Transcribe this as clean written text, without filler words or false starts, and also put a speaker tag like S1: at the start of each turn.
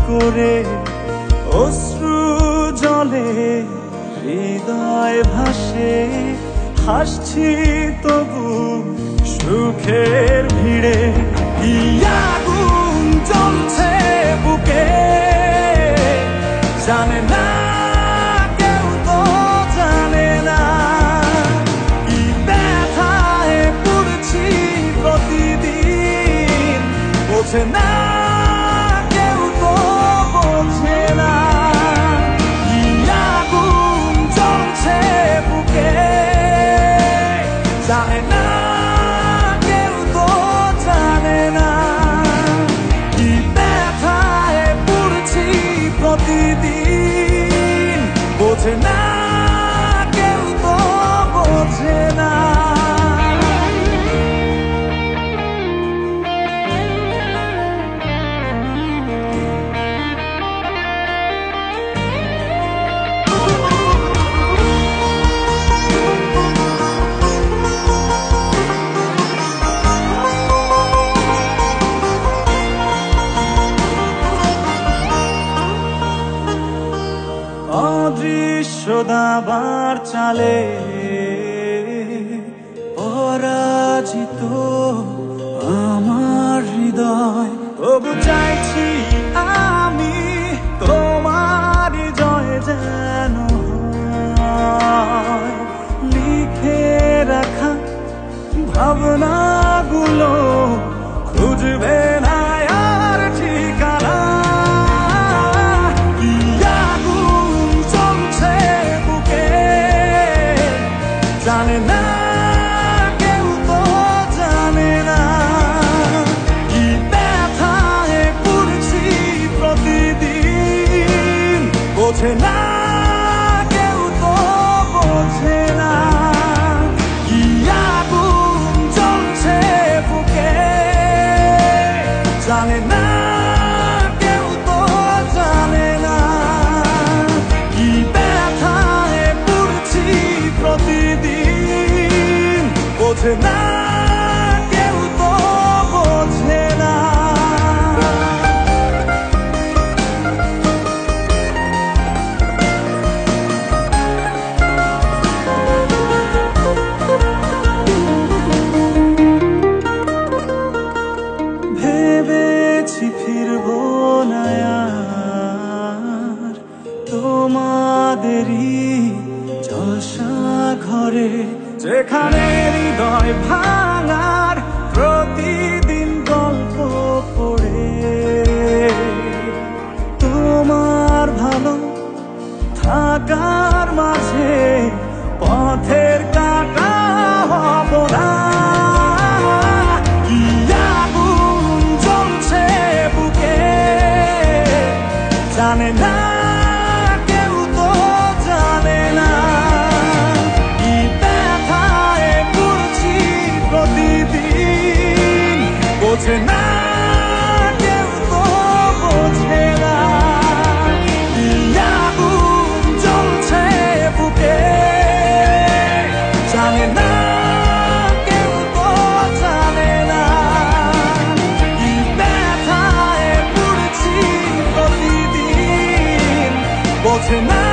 S1: করে অশ্রু জলে হৃদয় ভাসে, হাসছি তবু সুখের ভিড়ে। কি আগুন জ্বলছে বুকে জানে না কেউ, তো জানে না কি ব্যথায় পড়ছি প্রতিদিন, বোঝে না কেউ, তো বোঝে না। কি আগুন জ্বলছে বুকে জানে না কেউ, তো জানে না কি ব্যথায় পড়ছি প্রতিদিন, বোঝে না কেউ, তো বোঝে না। অদৃশ্য দাবার চালে পরাজিত আমার হৃদয়, তবু চাইছি আমি তোমার জয় যেন হয়। লিখে রাখা ভাবনাগুলো খুঁজবে না আর ঠিকানা। কি আগুন জ্বলছে বুকে জানে না কেউ, তো জানে না কি ব্যথায় পড়ছি প্রতিদিন, বোঝে না কেউ, তো বোঝে না। কি আগুন জ্বলছে বুকে জানে না কেউ, তো জানে না কি ব্যথায় পড়ছি প্রতিদিন, বোঝে না কেউ, তো বোঝে না। ভেবেছি ফিরবো না আর তোমাদেরই জলসা ঘরে, যেখানে হৃদয় ভাঙার প্রতিদিন গল্প পড়ে। তোমার ভালো থাকার মাঝে পথের কাটা হব না। কি আগুন জ্বলছে বুকে জানে না কেউ, তো জানে না কি ব্যথায় পড়ছি প্রতিদিন, বোঝে না কেউ, তো বোঝে না। কি আগুন জ্বলছে বুকে জানে না কেউ, তো জানে না কি ব্যথায় পড়ছি প্রতিদিন, বোঝে না।